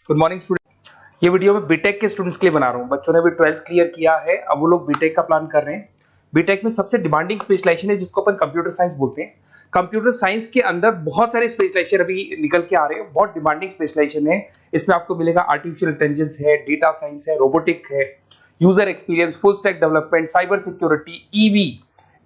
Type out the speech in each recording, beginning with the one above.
Good morning student. ये video मैं BTech के स्टूडेंट्स के लिए बना रहा हूँ। बच्चों ने भी 12th क्लियर किया है, अब वो लोग बीटेक का प्लान कर रहे हैं। बीटेक में सबसे डिमांडिंग स्पेशलाइजेशन है जिसको अपन कंप्यूटर साइंस बोलते हैं। कंप्यूटर साइंस के अंदर बहुत सारे स्पेशलाइजेशन अभी निकल के आ रहे हैं, बहुत डिमांडिंग स्पेशलाइजेशन है। इसमें आपको मिलेगा आर्टिफिशियल इंटेलिजेंस है, डेटा साइंस है, रोबोटिक है, user experience, full stack development, cyber security, EV,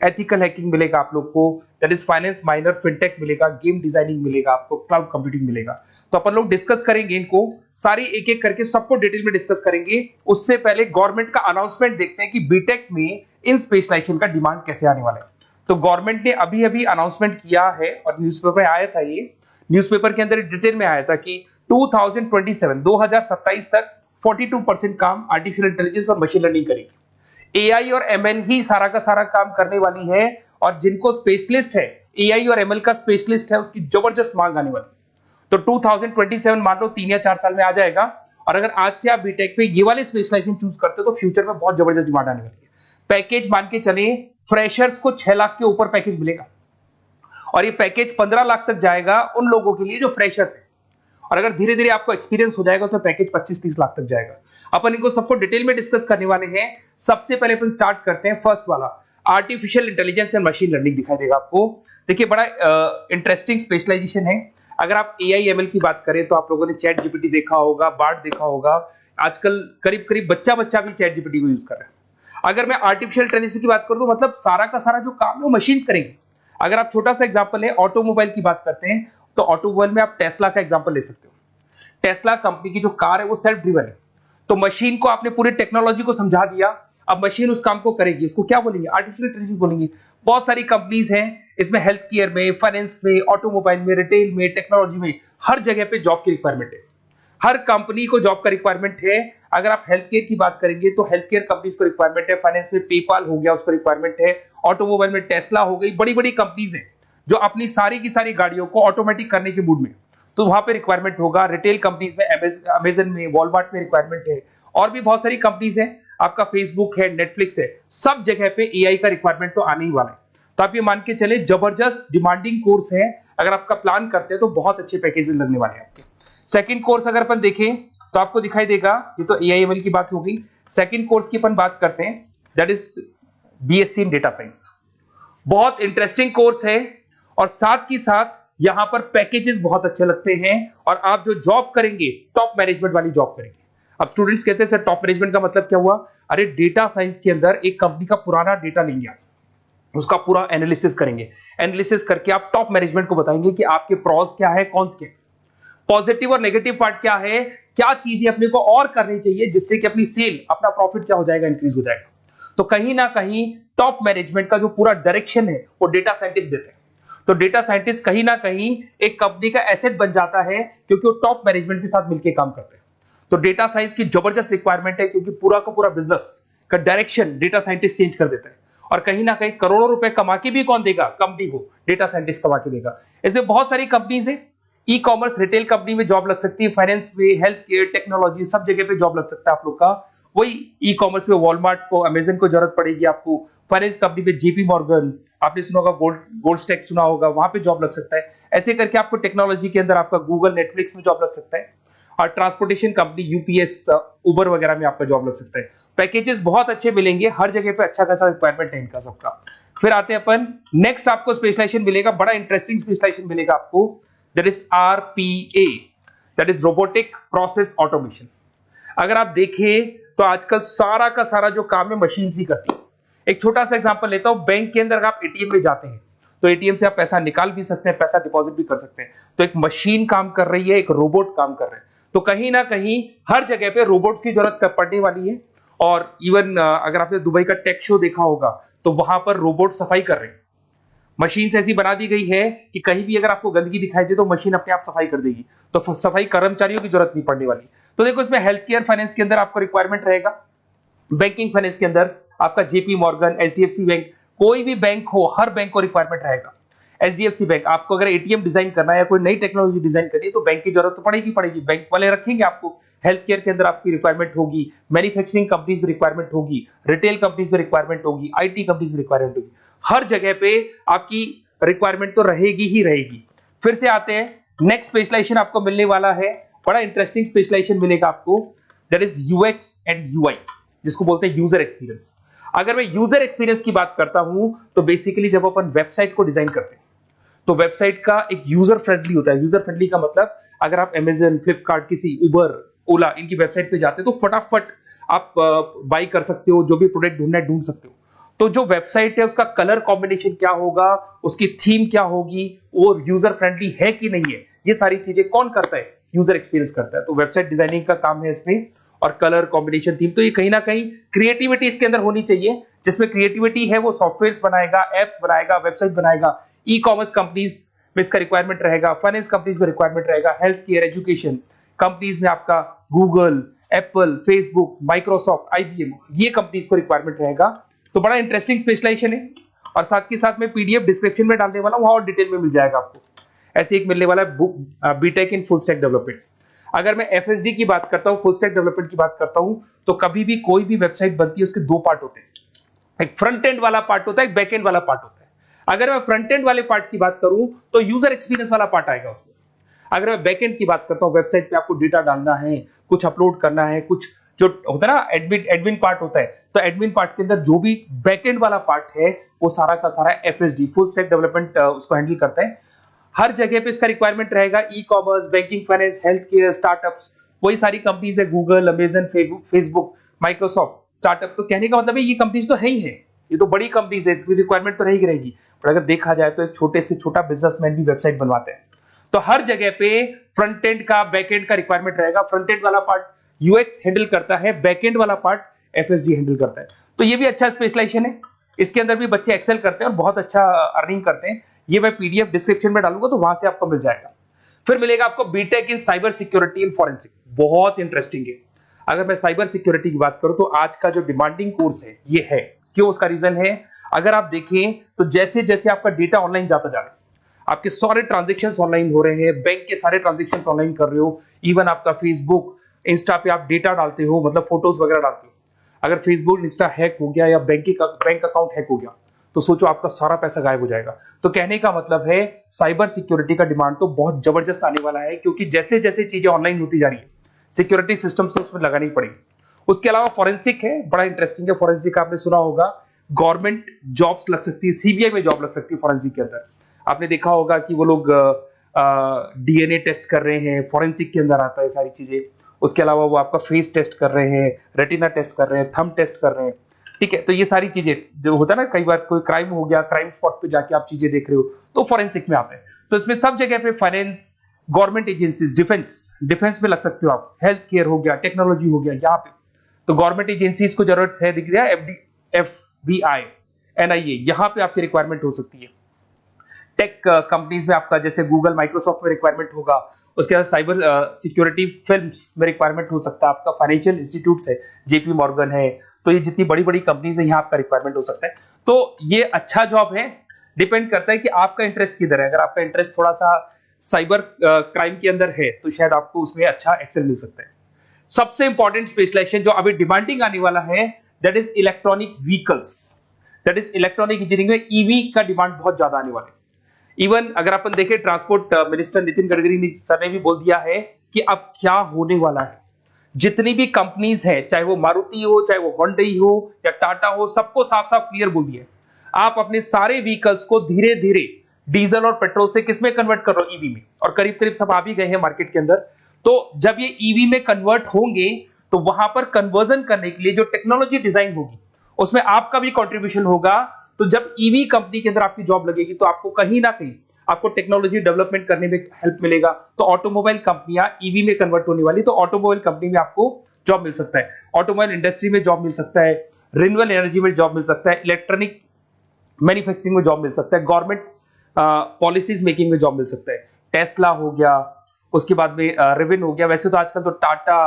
ethical hacking मिलेगा आप लोग को, that is finance minor, fintech मिलेगा, गेम डिजाइनिंग मिलेगा आपको, क्लाउड कंप्यूटिंग मिलेगा। तो अपन लोग डिस्कस करेंगे इनको सारी एक एक करके, सबको डिटेल में डिस्कस करेंगे। उससे पहले गवर्नमेंट का अनाउंसमेंट देखते हैं कि बीटेक में इन स्पेशलाइजेशन का डिमांड कैसे आने वाला है। तो गवर्नमेंट ने अभी अभी अनाउंसमेंट किया है और न्यूज़पेपर में आया था, ये न्यूज़पेपर के अंदर डिटेल में आया था कि 2027 तक 42% काम आर्टिफिशियल इंटेलिजेंस और मशीन लर्निंग करेगी। एआई और एमएल ही सारा का सारा काम करने वाली है, और जिनको स्पेशलिस्ट है, एआई और एमएल का स्पेशलिस्ट है, उसकी जबरदस्त मांग आने वाली है। तो 2027 मान लो 3 या 4 साल में आ जाएगा। और अगर आज से आप बीटेक पे ये वाले स्पेशलाइजेशन चूज करते हो तो फ्यूचर में बहुत जबरदस्त डिमांड आने वाली है। पैकेज मान के चले, फ्रेशर्स को 6 लाख के ऊपर पैकेज मिलेगा, और ये पैकेज 15 लाख तक जाएगा उन लोगों के लिए जो फ्रेशर्स है। और अगर धीरे धीरे आपको एक्सपीरियंस हो जाएगा तो पैकेज 25-30 लाख तक जाएगा। अपन इनको सबको डिटेल में डिस्कस करने वाले हैं। सबसे पहले अपन स्टार्ट करते हैं फर्स्ट वाला, artificial intelligence and machine learning दिखाई देगा आपको। देखिए बड़ा इंटरेस्टिंग स्पेशलाइजेशन है। अगर आप एआई एमएल की बात करें तो आप लोगों ने चैट जीपीटी देखा होगा, बार्ड देखा होगा। आजकल करीब करीब बच्चा भी चैट जीपीटी को यूज कर रहा है। अगर मैं आर्टिफिशियल इंटेलिजेंस की बात करूं तो मतलब सारा का सारा जो काम है वो मशीन्स करेंगे। अगर आप छोटा सा एग्जांपल है, ऑटोमोबाइल की बात करते हैं तो ऑटोमोबाइल में आप टेस्ला का एग्जांपल ले सकते हो। टेस्ला कंपनी की जो कार है वो सेल्फ ड्रिवन है। तो मशीन को आपने पूरी टेक्नोलॉजी को समझा दिया, अब मशीन उस काम को करेगी। इसको क्या बोलेंगे? आर्टिफिशियल इंटेलिजेंस बोलेंगे। बहुत सारी कंपनीज हैं इसमें, हेल्थ केयर में, फाइनेंस में, ऑटोमोबाइल में, रिटेल में, टेक्नोलॉजी में, हर जगह पे जॉब की रिक्वायरमेंट है। हर कंपनी को जॉब का रिक्वायरमेंट है। अगर आप हेल्थ केयर की बात करेंगे तो हेल्थ केयर कंपनीज को रिक्वायरमेंट है, फाइनेंस में पेपाल हो गया उसको रिक्वायरमेंट है, ऑटोमोबाइल में टेस्ला हो गई, बड़ी बड़ी कंपनीज हैं जो अपनी सारी की सारी गाड़ियों को ऑटोमेटिक करने के मूड में, तो वहां पे रिक्वायरमेंट होगा। रिटेल कंपनीज में अमेजन में, वॉलमार्ट में रिक्वायरमेंट है, और भी बहुत सारी कंपनीज हैं, आपका फेसबुक है, नेटफ्लिक्स है, सब जगह पे एआई का रिक्वायरमेंट तो आने ही वाला है। तो आप ये मान के चले जबरदस्त डिमांडिंग कोर्स है। अगर आपका प्लान करते हैं तो बहुत अच्छे पैकेजेस लगने वाले हैं आपके। सेकंड कोर्स अगर अपन देखें तो आपको दिखाई देगा, ये तो एआई एमएल की बात हो गई। सेकंड कोर्स की अपन बात करते हैं, that is BSc in data science. बहुत इंटरेस्टिंग कोर्स है, और साथ ही साथ यहां पर पैकेजेस बहुत अच्छे लगते हैं, और आप जो जॉब करेंगे टॉप मैनेजमेंट वाली जॉब करेंगे। अब स्टूडेंट्स कहते हैं सर टॉप मैनेजमेंट का मतलब क्या हुआ? अरे डेटा साइंस के अंदर एक कंपनी का पुराना डेटा लेंगे आप, उसका पूरा एनालिसिस करेंगे, एनालिसिस करके आप टॉप मैनेजमेंट को बताएंगे कि आपके प्रॉस क्या है, कॉन्स क्या है, पॉजिटिव और नेगेटिव पार्ट क्या है, क्या चीजें अपने को और करनी चाहिए जिससे कि अपनी सेल, अपना प्रॉफिट क्या हो जाएगा, इंक्रीज हो जाएगा। तो कहीं ना कहीं टॉप मैनेजमेंट का जो पूरा डायरेक्शन है वो डेटा साइंटिस्ट देते हैं। तो डेटा साइंटिस्ट कहीं ना कहीं एक कंपनी का एसेट बन जाता है, क्योंकि वो टॉप मैनेजमेंट के साथ मिलकर काम करते हैं। तो डेटा साइंस की जबरदस्त रिक्वायरमेंट है, क्योंकि पूरा का पूरा बिजनेस का डायरेक्शन डेटा साइंटिस्ट चेंज कर देता है। और कहीं ना कहीं करोड़ों रुपए कमा के भी कौन देगा? कंपनी को डेटा साइंटिस्ट कमा के देगा। ऐसे बहुत सारी कंपनीज है, ई कॉमर्स, रिटेल कंपनी में जॉब लग सकती है, फाइनेंस में, हेल्थ केयर, टेक्नोलॉजी, सब जगह पे जॉब लग सकता है आप लोग का। वही ई कॉमर्स में वॉलमार्ट को, अमेजन को जरूरत पड़ेगी आपको। फाइनेंस कंपनी में जेपी मॉर्गन, आपने सुना होगा, गोल्ड स्टैक सुना होगा, वहां पे जॉब लग सकता है। ऐसे करके आपको टेक्नोलॉजी के अंदर आपका गूगल, नेटफ्लिक्स में जॉब लग सकता है। और ट्रांसपोर्टेशन कंपनी यूपीएस, उबर वगैरह में आपका जॉब लग सकता है। पैकेजेस बहुत अच्छे मिलेंगे, हर जगह पे अच्छा खासा रिक्वायरमेंट है इनका सबका। फिर आते हैं अपन नेक्स्ट, आपको स्पेशलाइजेशन मिलेगा, बड़ा इंटरेस्टिंग स्पेशलाइजेशन मिलेगा आपको, that is RPA, that is robotic process automation. अगर आप देखें तो आजकल सारा का सारा जो काम है मशीन ही करती है। एक छोटा सा एग्जांपल लेता हूं, बैंक के अंदर अगर आप एटीएम में जाते हैं तो एटीएम से आप पैसा निकाल भी सकते हैं, पैसा डिपॉजिट भी कर सकते हैं। तो एक मशीन काम कर रही है, एक रोबोट काम कर रहे हैं। तो कहीं ना कहीं हर जगह पे रोबोट्स की जरूरत पड़ने वाली है। और इवन अगर आपने दुबई का टेक शो देखा होगा तो वहां पर रोबोट सफाई कर रहे हैं। मशीन ऐसी बना दी गई है कि कहीं भी अगर आपको गंदगी दिखाई दे तो मशीन अपने आप सफाई कर देगी, तो सफाई कर्मचारियों की जरूरत नहीं पड़ने वाली। तो देखो इसमें हेल्थ केयर, फाइनेंस के अंदर आपको रिक्वायरमेंट रहेगा, बैंकिंग फाइनेंस के अंदर आपका जेपी मॉर्गन, एचडीएफसी बैंक, कोई भी बैंक हो, हर बैंक को रिक्वायरमेंट रहेगा। एचडीएफसी बैंक, आपको अगर एटीएम डिजाइन करना है या कोई नई टेक्नोलॉजी डिजाइन करनी है तो बैंक की जरूरत तो पड़ेगी, बैंक वाले रखेंगे आपको। हेल्थ केयर के अंदर आपकी रिक्वायरमेंट होगी, मैन्युफैक्चरिंग कंपनीज में रिक्वायरमेंट होगी, रिटेल कंपनीज में रिक्वायरमेंट होगी, आईटी कंपनीज में रिक्वायरमेंट होगी। हर जगह पे आपकी रिक्वायरमेंट तो रहेगी ही रहेगी। फिर से आते हैं, नेक्स्ट स्पेशलाइजेशन आपको मिलने वाला है बड़ा इंटरेस्टिंग स्पेशलाइजेशन मिलेगा आपको, that is UX and UI, जिसको बोलते हैं यूजर एक्सपीरियंस। अगर मैं यूजर एक्सपीरियंस की बात करता हूं तो बेसिकली जब अपन वेबसाइट को डिजाइन करते हैं तो वेबसाइट का एक यूजर फ्रेंडली होता है। यूजर फ्रेंडली का मतलब अगर आप अमेजन, फ्लिपकार्ट, किसी उबर, ओला इनकी वेबसाइट पे जाते हैं तो फटाफट आप बाई कर सकते हो, जो भी प्रोडक्ट ढूंढना है ढूंढ सकते हो। तो जो वेबसाइट है उसका कलर कॉम्बिनेशन क्या होगा, उसकी थीम क्या होगी, वो यूजर फ्रेंडली है कि नहीं है, ये सारी चीजें कौन करता है, यूजर एक्सपीरियंस करता है। तो वेबसाइट डिजाइनिंग का काम है इसमें, और कलर कॉम्बिनेशन, थीम, तो ये कहीं ना कहीं क्रिएटिविटी इसके अंदर होनी चाहिए। जिसमें क्रिएटिविटी है वो सॉफ्टवेयर बनाएगा, एप्स बनाएगा, वेबसाइट बनाएगा। ई कॉमर्स कंपनीज में इसका रिक्वायरमेंट रहेगा, फाइनेंस कंपनीज में रिक्वायरमेंट रहेगा, हेल्थ केयर, एजुकेशन कंपनीज में आपका Google, Apple, Facebook, Microsoft, IBM, ये कंपनीज को रिक्वायरमेंट रहेगा। तो बड़ा इंटरेस्टिंग स्पेशलाइजेशन है, और साथ के साथ में पीडीएफ डिस्क्रिप्शन में डालने वाला हूं, वहां और डिटेल में मिल जाएगा आपको। ऐसे एक मिलने वाला है book, BTech in full stack development. अगर मैं एफएसडी की बात करता हूं, फुल स्टैक डेवलपमेंट की बात करता हूं, तो कभी भी कोई भी वेबसाइट बनती है उसके दो पार्ट होते हैं, एक फ्रंट एंड वाला पार्ट होता है, एक बैक एंड वाला पार्ट होता है। अगर मैं फ्रंट एंड वाले पार्ट की बात करूं तो यूजर एक्सपीरियंस वाला पार्ट आएगा उसमें। अगर मैं बैक एंड की बात करता हूं, वेबसाइट पे आपको डेटा डालना है, कुछ अपलोड करना है, कुछ जो होता है ना एडमिन पार्ट होता है, तो एडमिन पार्ट के अंदर जो भी बैक एंड वाला पार्ट है वो सारा का सारा एफएसडी, फुल स्टैक डेवलपमेंट, उसको हैंडल करता है। हर जगह पे इसका रिक्वायरमेंट रहेगा। E commerce, banking, finance, health care, startups, वही सारी कंपनीज है, Google, Amazon, Facebook, Microsoft, startup. तो कहने का मतलब है ये कंपनीज तो है ही है, ये तो बड़ी कंपनीज है, इसकी रिक्वायरमेंट तो रहेगी रहेगी। पर अगर देखा जाए तो एक छोटे से छोटा बिजनेसमैन भी वेबसाइट बनवाते हैं। तो हर जगह पे फ्रंट एंड का, बैक एंड का रिक्वायरमेंट रहेगा। फ्रंट एंड वाला पार्ट यूएक्स हैंडल करता है, बैक एंड वाला पार्ट एफएसडी हैंडल करता है। तो ये भी अच्छा स्पेशलाइजेशन है, इसके अंदर भी बच्चे एक्सेल करते हैं और बहुत अच्छा अर्निंग करते हैं। ये मैं पीडीएफ डिस्क्रिप्शन में डालूंगा तो वहां से आपको मिल जाएगा। फिर मिलेगा आपको BTech in cyber security and forensic, बहुत इंटरेस्टिंग है। अगर मैं साइबर सिक्योरिटी की बात करूं तो आज का जो डिमांडिंग कोर्स है ये है। क्यों? उसका रीजन है, अगर आप देखें तो जैसे जैसे आपका डेटा ऑनलाइन जाता जा रहा है, आपके सारे ट्रांजेक्शंस ऑनलाइन हो रहे हैं, बैंक के सारे ट्रांजेक्शंस ऑनलाइन कर रहे हो, इवन आपका फेसबुक, इंस्टा पे आप डेटा डालते हो, मतलब फोटोज वगैरह डालते हो। अगर फेसबुक, इंस्टा हैक हो गया या बैंक अकाउंट हैक हो गया तो सोचो आपका सारा पैसा गायब हो जाएगा। तो कहने का मतलब है साइबर सिक्योरिटी का डिमांड तो बहुत जबरदस्त आने वाला है, क्योंकि जैसे जैसे चीजें ऑनलाइन होती जा रही है सिक्योरिटी सिस्टम्स तो उसमें लगानी पड़ेगी। उसके अलावा फॉरेंसिक है, बड़ा इंटरेस्टिंग है। फॉरेंसिक आपने सुना होगा, गवर्नमेंट जॉब्स लग सकती है, सीबीआई में जॉब लग सकती है फॉरेंसिक के अंदर। आपने देखा होगा कि वो लोग डीएनए टेस्ट कर रहे हैं, फॉरेंसिक के अंदर आता है सारी चीजें। उसके अलावा वो आपका फेस टेस्ट कर रहे हैं, रेटिना टेस्ट कर रहे हैं, थंब टेस्ट कर रहे हैं, ठीक है। तो ये सारी चीजें जो होता है ना, कई बार कोई क्राइम हो गया, क्राइम स्पॉट पे जाके आप चीजें देख रहे हो तो फॉरेंसिक में आता है। तो इसमें सब जगह पे फाइनेंस, गवर्नमेंट एजेंसीज, डिफेंस में लग सकते हो आप, हेल्थ केयर हो गया, टेक्नोलॉजी हो गया, यहाँ पे तो गवर्नमेंट एजेंसीज को जरूरत है, दिख रहा है, एफबीआई, एनआईए, यहाँ पे आपकी रिक्वायरमेंट हो सकती है। टेक कंपनीज में आपका जैसे गूगल, माइक्रोसॉफ्ट में रिक्वायरमेंट होगा। उसके बाद साइबर सिक्योरिटी फिल्म्स में रिक्वायरमेंट हो सकता है आपका, फाइनेंशियल इंस्टीट्यूट्स है, जेपी मॉर्गन है, तो ये जितनी बड़ी बड़ी कंपनीज है यहाँ आपका रिक्वायरमेंट हो सकता है। तो ये अच्छा जॉब है, डिपेंड करता है कि आपका इंटरेस्ट किधर है। अगर आपका इंटरेस्ट थोड़ा सा साइबर क्राइम के अंदर है तो शायद आपको उसमें अच्छा एक्सेल मिल सकता है। सबसे इंपॉर्टेंट स्पेशलाइजेशन जो अभी डिमांडिंग आने वाला है, that is electronic vehicles, that is electronic engineering में ईवी का डिमांड बहुत ज्यादा आने वाला है। इवन अगर अपन देखें, transport minister Nitin Gadkari sir ने भी बोल दिया है कि अब क्या होने वाला है, जितनी भी कंपनीज है, चाहे वो मारुति हो, चाहे वो होंडई हो या टाटा हो, सबको साफ साफ क्लियर बोल दिया, आप अपने सारे व्हीकल्स को धीरे धीरे डीजल और पेट्रोल से किसमें कन्वर्ट कर रहे हो, ईवी में। और करीब करीब सब आ भी गए हैं मार्केट के अंदर। तो जब ये ईवी में कन्वर्ट होंगे तो वहां पर कन्वर्जन करने के लिए जो टेक्नोलॉजी डिजाइन होगी उसमें आपका भी कंट्रीब्यूशन होगा। तो जब ईवी कंपनी के अंदर आपकी जॉब लगेगी तो आपको कहीं ना कहीं आपको टेक्नोलॉजी डेवलपमेंट करने में हेल्प मिलेगा। तो ऑटोमोबाइल कंपनियां ईवी में कन्वर्ट होने वाली, तो ऑटोमोबाइल कंपनी में आपको जॉब मिल सकता है, ऑटोमोबाइल इंडस्ट्री में जॉब मिल सकता है, रिन्यूएबल एनर्जी में जॉब मिल सकता है, इलेक्ट्रॉनिक मैन्युफैक्चरिंग में जॉब मिल सकता है, गवर्नमेंट पॉलिसीज मेकिंग में जॉब मिल सकता है, टेस्ला हो गया, उसके बाद में रिविन हो गया। वैसे तो आजकल तो टाटा,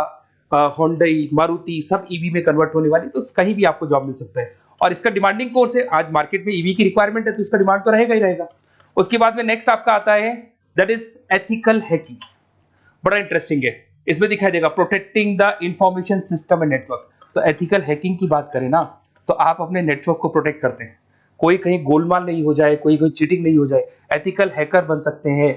होंडई, मारुति सब ईवी में कन्वर्ट होने वाली, तो कहीं भी आपको जॉब मिल सकता है। और इसका डिमांडिंग कोर्स है, आज मार्केट में ईवी की रिक्वायरमेंट है तो इसका डिमांड तो रहेगा ही रहेगा। उसके बाद में नेक्स्ट आपका आता है, दैट इज एथिकल हैकिंग, बड़ा इंटरेस्टिंग है। इसमें दिखाई देगा protecting the information system and network. तो एथिकल हैकिंग की बात करें ना, तो आप अपने नेटवर्क को प्रोटेक्ट करते हैं, कोई कहीं गोलमाल नहीं हो जाए, कोई चीटिंग नहीं हो जाए। एथिकल हैकर बन सकते हैं,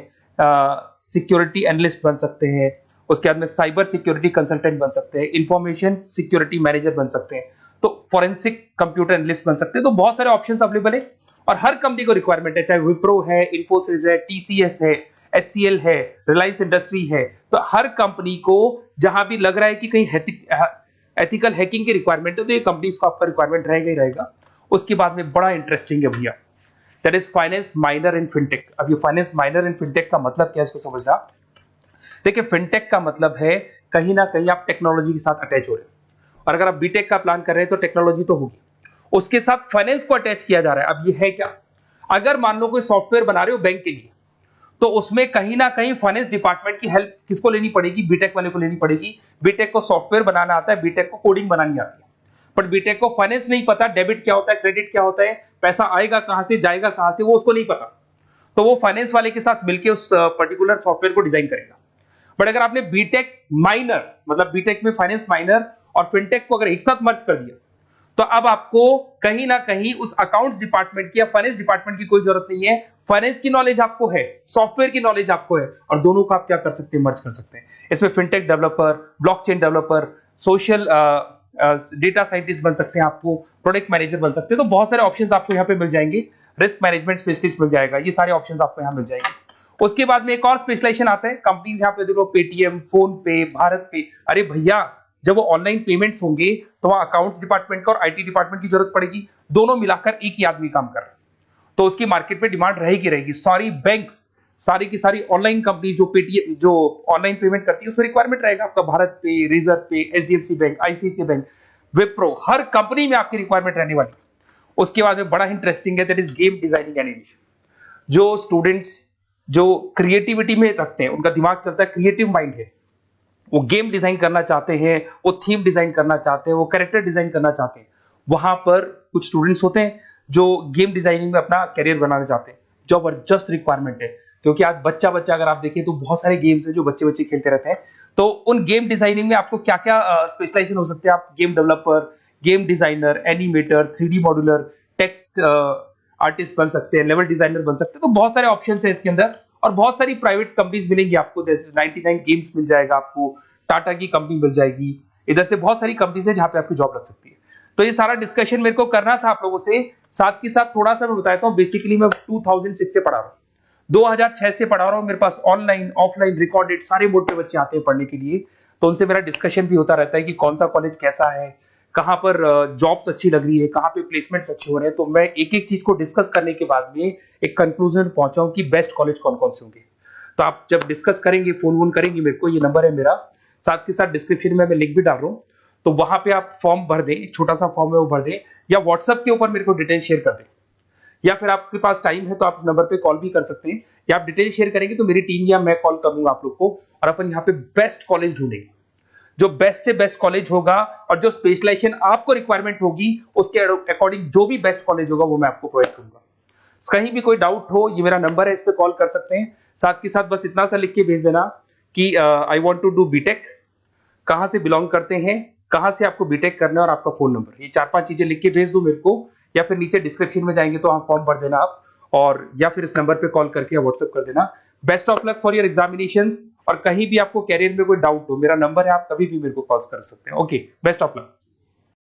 सिक्योरिटी एनालिस्ट बन सकते हैं, उसके बाद में साइबर सिक्योरिटी कंसल्टेंट बन सकते हैं, इंफॉर्मेशन सिक्योरिटी मैनेजर बन सकते हैं, तो फोरेंसिक कंप्यूटर एनालिस्ट बन सकते हैं। तो बहुत सारे ऑप्शंस अवेलेबल है और हर कंपनी को रिक्वायरमेंट है, चाहे विप्रो है, इन्फोसिस है, टीसीएस है, एचसीएल है, रिलायंस इंडस्ट्री है। तो हर कंपनी को जहां भी लग रहा है कि कहीं एथिकल हैकिंग की रिक्वायरमेंट है तो ये कंपनीज को आपका रिक्वायरमेंट रहेगा ही रहेगा। उसके बाद में बड़ा इंटरेस्टिंग है भैया, that is finance minor in fintech. अब ये फाइनेंस माइनर इन फिनटेक का मतलब क्या है इसको समझना। देखिए फिनटेक का मतलब है कहीं ना कहीं आप टेक्नोलॉजी के साथ अटैच हो रहे हैं, और अगर आप बीटेक का प्लान कर रहे हैं तो टेक्नोलॉजी तो होगी, उसके साथ फाइनेंस को अटैच किया जा रहा है। अब ये है क्या, अगर मान लो कोई सॉफ्टवेयर बना रहे हो बैंक के लिए, तो उसमें कहीं ना कहीं फाइनेंस डिपार्टमेंट की हेल्प किसको लेनी पड़ेगी, बीटेक वाले को लेनी पड़ेगी। बीटेक को सॉफ्टवेयर बनाना आता है, बीटेक को कोडिंग बनानी आती है, बट बीटेक को फाइनेंस नहीं पता, डेबिट क्या होता है, क्रेडिट क्या होता है, पैसा आएगा कहां से जाएगा कहां से, वो उसको नहीं पता। तो वो फाइनेंस वाले के साथ मिलकर उस पर्टिकुलर सॉफ्टवेयर को डिजाइन करेगा। बट अगर आपने बीटेक माइनर मतलब बीटेक में फाइनेंस माइनर और फिनटेक को अगर एक साथ मर्ज कर दिया, तो अब आपको कहीं ना कहीं उस अकाउंट्स डिपार्टमेंट की या फाइनेंस डिपार्टमेंट की कोई जरूरत नहीं है। फाइनेंस की नॉलेज आपको है, सॉफ्टवेयर की नॉलेज आपको है, और दोनों को आप क्या कर सकते हैं, मर्ज कर सकते हैं। इसमें fintech developer, blockchain developer, social data scientist बन सकते हैं, आपको प्रोडक्ट मैनेजर बन सकते हैं। तो बहुत सारे ऑप्शंस आपको यहाँ पे मिल जाएंगे, रिस्क मैनेजमेंट स्पेशलिस्ट मिल जाएगा, ये सारे ऑप्शंस आपको यहाँ मिल जाएंगे। उसके बाद में एक और स्पेशलाइजेशन आता है, कंपनीज यहाँ पे देखो पेटीएम, फोन पे, भारत पे। अरे भैया जब वो ऑनलाइन पेमेंट्स होंगे तो वहां अकाउंट्स डिपार्टमेंट का और आईटी डिपार्टमेंट की जरूरत पड़ेगी, दोनों मिलाकर एक ही आदमी काम कर रहा है, तो उसकी मार्केट पे डिमांड रहेगी रहेगी। सारी बैंक्स, सारी की सारी ऑनलाइन कंपनी जो पेटीएम जो ऑनलाइन पेमेंट करती है उसमें रिक्वायरमेंट रहेगा आपका, भारत पे, Razorpay, HDFC bank, ICICI bank, Wipro, हर कंपनी में आपकी रिक्वायरमेंट रहने वाली। उसके बाद में बड़ा इंटरेस्टिंग है, that is game designing animation. जो स्टूडेंट्स जो क्रिएटिविटी में रखते हैं, उनका दिमाग चलता है, क्रिएटिव माइंड है, वो गेम डिजाइन करना चाहते हैं, वो थीम डिजाइन करना चाहते हैं, वो कैरेक्टर डिजाइन करना चाहते हैं, वहां पर कुछ स्टूडेंट्स होते हैं जो गेम डिजाइनिंग में अपना करियर बनाना चाहते हैं। जबरदस्त रिक्वायरमेंट है, क्योंकि आज बच्चा अगर आप देखें तो बहुत सारे गेम्स हैं जो बच्चे खेलते रहते हैं। तो उन गेम डिजाइनिंग में आपको क्या क्या स्पेशलाइजेशन हो सकते हैं, आप game developer, game designer, animator, 3D modular, text artist बन सकते हैं, लेवल डिजाइनर बन सकते हैं। तो बहुत सारे ऑप्शन है इसके अंदर, और बहुत सारी प्राइवेट कंपनीज मिलेंगी आपको, जैसे 99 गेम्स मिल जाएगा आपको, टाटा की कंपनी मिल जाएगी, इधर से बहुत सारी कंपनीज है जहां पे आपकी जॉब लग सकती है। तो ये सारा डिस्कशन मेरे को करना था आप लोगों से, साथ के साथ थोड़ा सा मैं बताता हूँ। बेसिकली मैं 2006 से पढ़ा रहा हूँ, 2006 से पढ़ा रहा हूँ। मेरे पास ऑनलाइन ऑफलाइन रिकॉर्डेड सारे बोर्ड पे बच्चे आते हैं पढ़ने के लिए, तो उनसे मेरा डिस्कशन भी होता रहता है कि कौन सा कॉलेज कैसा है, कहाँ पर जॉब्स अच्छी लग रही है, कहाँ पे प्लेसमेंट्स अच्छे हो रहे हैं। तो मैं एक एक चीज को डिस्कस करने के बाद में एक कंक्लूजन पहुंचा हूं कि बेस्ट कॉलेज कौन कौन से होंगे। तो आप जब डिस्कस करेंगे, फोन वोन करेंगे मेरे को, ये नंबर है मेरा, साथ के साथ डिस्क्रिप्शन में मैं लिंक भी डाल रहा हूँ, तो वहां पे आप फॉर्म भर दें, एक छोटा सा फॉर्म है वो भर दें, या व्हाट्सएप के ऊपर मेरे को डिटेल शेयर कर दें, या फिर आपके पास टाइम है तो आप इस नंबर पे कॉल भी कर सकते हैं, या आप डिटेल शेयर करेंगे तो मेरी टीम या मैं कॉल करूंगा आप लोग को, और अपन यहाँ पे बेस्ट कॉलेज ढूंढेंगे। जो बेस्ट से बेस्ट कॉलेज होगा और जो स्पेशलाइजेशन आपको रिक्वायरमेंट होगी उसके अकॉर्डिंग जो भी बेस्ट कॉलेज होगा वो मैं आपको प्रोवाइड करूंगा। कहीं भी कोई डाउट हो, ये मेरा नंबर है, इस पे कॉल कर सकते हैं। साथ के साथ बस इतना सा लिख के भेज देना कि I want to do BTech, कहां से बिलोंग करते हैं, कहां से आपको बीटेक करना है, और आपका फोन नंबर, ये 4-5 चीजें लिख के भेज दो मेरे को, या फिर नीचे डिस्क्रिप्शन में जाएंगे तो आप फॉर्म भर देना आप, और या फिर इस नंबर पे कॉल करके या व्हाट्सएप कर देना। Best of luck for your examinations, और कहीं भी आपको कैरियर में कोई डाउट हो, मेरा नंबर है, आप कभी भी मेरे को कॉल कर सकते हैं। Okay, best of luck.